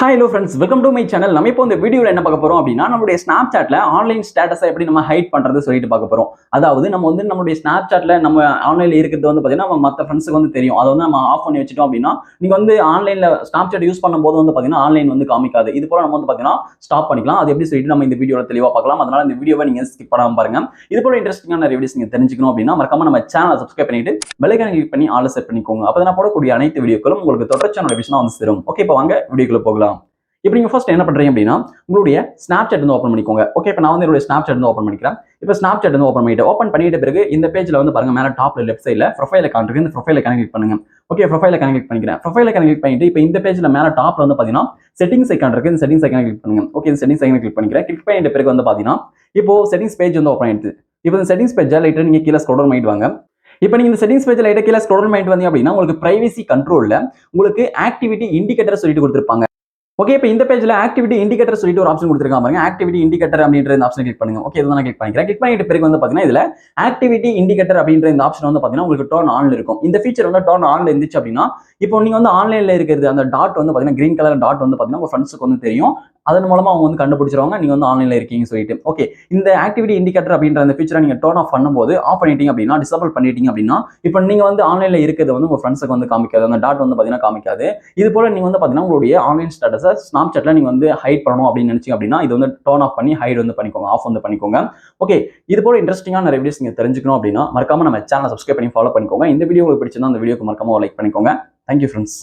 Hello friends, welcome to my channel. நம்ம இப்போ இந்த வீடியோவில் என்ன பார்க்க போறோம் அப்படின்னா, நம்மளுடைய ஸ்னாப்சாட்ல ஆன்லைன் ஸ்டேட்டஸை எப்படி நம்ம ஹைட் பண்றது சொல்லிட்டு பார்க்க போறோம். அதாவது நம்ம வந்து நம்மளுடைய ஸ்னாப்சாட்ல நம்ம ஆன்லைன்ல இருக்கிறது வந்து பார்த்தீங்கன்னா, நம்ம மற்ற ஃப்ரெண்ட்ஸுக்கு வந்து தெரியும். அதை வந்து நம்ம ஆஃப் பண்ணி வச்சுட்டோம் அப்படின்னா, நீங்க வந்து ஆன்லைன்ல ஸ்னாப்சாட் யூஸ் பண்ணும்போது வந்து பார்த்தீங்கன்னா, ஆன்லைன் வந்து காமிக்காது. இது போல நம்ம வந்து பார்த்தீங்கன்னா ஸ்டாப் பண்ணிக்கலாம். அது எப்படி சொல்லிட்டு நம்ம இந்த வீடியோவில் தெளிவாக பார்க்கலாம். அதனால இந்த வீடியோவை நீங்க ஸ்கிப் பண்ணாம பாருங்க. இது போல இன்ட்ரெஸ்டிங்கான நிறைய வீடியோஸ் நீங்க தெரிஞ்சுக்கணும் அப்படின்னா, மறக்காம நம்ம சேனலை சப்ஸ்கிரைப் பண்ணிட்டு பெல் ஐகானை கிளிக் பண்ணி ஆல் செட் பண்ணிக்கோங்க. அப்போ நான் போடக்கூடிய அனைத்து வீடியோக்களும் உங்களுக்கு தொடர்ச்சியான நோட்டிஃபிகேஷன் வந்து சேரும். ஓகே, இப்போ வாங்க வீடியோக்குள்ள போகலாம். இப்போ நீங்க ஃபர்ஸ்ட் என்ன பண்றீங்க அப்படின்னா, உங்களுடைய ஸ்னாப்சாட் வந்து ஓப்பன் பண்ணிக்கோங்க. ஓகே, இப்போ நான் வந்து என்னுடைய ஸ்னாப்சாட் வந்து ஓப்பன் பண்ணிக்கிறேன். இப்போ ஸ்னாப்சாட் வந்து ஓப்பன் பண்ணிட்ட பிறகு இந்த பேஜ்ல வந்து பாருங்க, மேல டாப்ல லெஃப்ட் சைடுல ப்ரொஃபைல் அக்கௌண்ட் இருக்கு. இந்த ப்ரொஃபைல் அக்கௌண்ட் கிளிக் பண்ணுங்க. ஓகே, ப்ரொஃபைல் அக்கௌண்ட் கிளிக் பண்ணிக்கிறேன். ப்ரொஃபைல் அக்கௌண்ட் கிளிக் பண்ணிட்டு இப்போ இந்த பேஜ்ல மேல டாப்ல வந்து பாத்தீங்கன்னா செட்டிங்ஸ் ஐகான் இருக்கு. இந்த செட்டிங்ஸ் ஐகான் கிளிக் பண்ணுங்க. ஓகே, இந்த செட்டிங்ஸ் ஐகான் கிளிக் பண்ணிக்கிறேன். கிளிக் பண்ணிட்ட பிறகு வந்து பாத்தீங்கன்னா இப்போ செட்டிங்ஸ் பேஜ் வந்து ஓப்பன் ஆயிடுது. இப்போ இந்த செட்டிங்ஸ் பேஜ்ல லைட்டா நீங்க கீழே ஸ்க்ரோல் பண்ணிட்டு வாங்க. இப்போ நீங்க இந்த செட்டிங்ஸ் பேஜ்ல லைட்டா கீழே ஸ்க்ரோல் பண்ணிட்டு வந்தீங்க அப்படின்னா, உங்களுக்கு பிரைவசி கண்ட்ரோல்ல உங்களுக்கு ஆக்டிவிட்டி இண்டிகேட்டர் சொல்லிட்டு கொடுத்திருப்பாங்க. ஓகே, இப்போ இந்த பேஜ்ல ஆக்டிவிட்டி இண்டிகேட்டர் சொல்லிட்டு ஒரு ஆப்ஷன் கொடுத்திருக்காங்க பாருங்க. ஆக்டிவிட்டி இண்டிகேட்டர் அப்படின்ற இந்த ஆப்ஷன் கிளிக் பண்ணுங்க. ஓகே, இதை நான் கிளிக் பண்ணிக்கிறேன். கிளிக் பண்ணிட்ட பிறகு வந்து பாத்தீங்கன்னா இதுல ஆக்டிவிட்டி இண்டிகேட்டர் அப்படின்ற இந்த ஆப்ஷன் வந்து பாத்தீங்கன்னா உங்களுக்கு டர்ன் ஆன்ல இருக்கும். இந்த ஃபீச்சர் வந்து டர்ன் ஆன்ல இருந்துச்சு அப்படின்னா, இப்போ நீங்க வந்து ஆன்லைன்ல இருக்கிறது அந்த டாட் வந்து பாத்தீங்கன்னா கிரீன் கலர் டாட் வந்து பாத்தீங்கன்னா உங்க ஃப்ரெண்ட்ஸுக்கு வந்து தெரியும். அதன் மூலமா அவங்க வந்து கண்டுபிடிச்சிருவாங்க நீங்க வந்து ஆன்லைன்ல இருக்கீங்கன்னு சொல்லிட்டு. ஓகே, இந்த ஆக்டிவிட்டி இண்டிகேட்டர் அப்படின்ற அந்த ஃபீச்சரை நீங்க டர்ன் ஆஃப் பண்ணும்போது, ஆஃப் பண்ணிட்டீங்க அப்படின்னா, டிசேபிள் பண்ணிட்டீங்க அப்படின்னா, இப்போ நீங்க வந்து ஆன்லைன்ல இருக்கிறது வந்து உங்க ஃப்ரெண்ட்ஸுக்கு வந்து காமிக்காது. அந்த டாட் வந்து பாத்தீங்கன்னா காமிக்காது. இது போல நீங்க வந்து பாத்தீங்கன்னா உங்களுடைய ஆன்லைன் ஸ்டேட்டஸை ஸ்னாப்சாட்ல நீங்க வந்து ஹைட் பண்ணணும் அப்படின்னு நினைச்சீங்க அப்படின்னா, இது வந்து டர்ன் ஆஃப் பண்ணி ஹைட் வந்து பண்ணிக்கோங்க, ஆஃப் வந்து பண்ணிக்கோங்க. ஓகே, இது போல இன்ட்ரெஸ்டிங்கான நிறைய வீடியோஸ் நீங்க தெரிஞ்சுக்கணும் அப்படின்னா, மறக்காம நம்ம சேனலை சப்ஸ்கிரைப் பண்ணி ஃபாலோ பண்ணிக்கோங்க. இந்த வீடியோ உங்களுக்கு பிடிச்சிருந்தா அந்த வீடியோக்கு மறக்காம லைக் பண்ணிக்கோங்க. Thank you friends.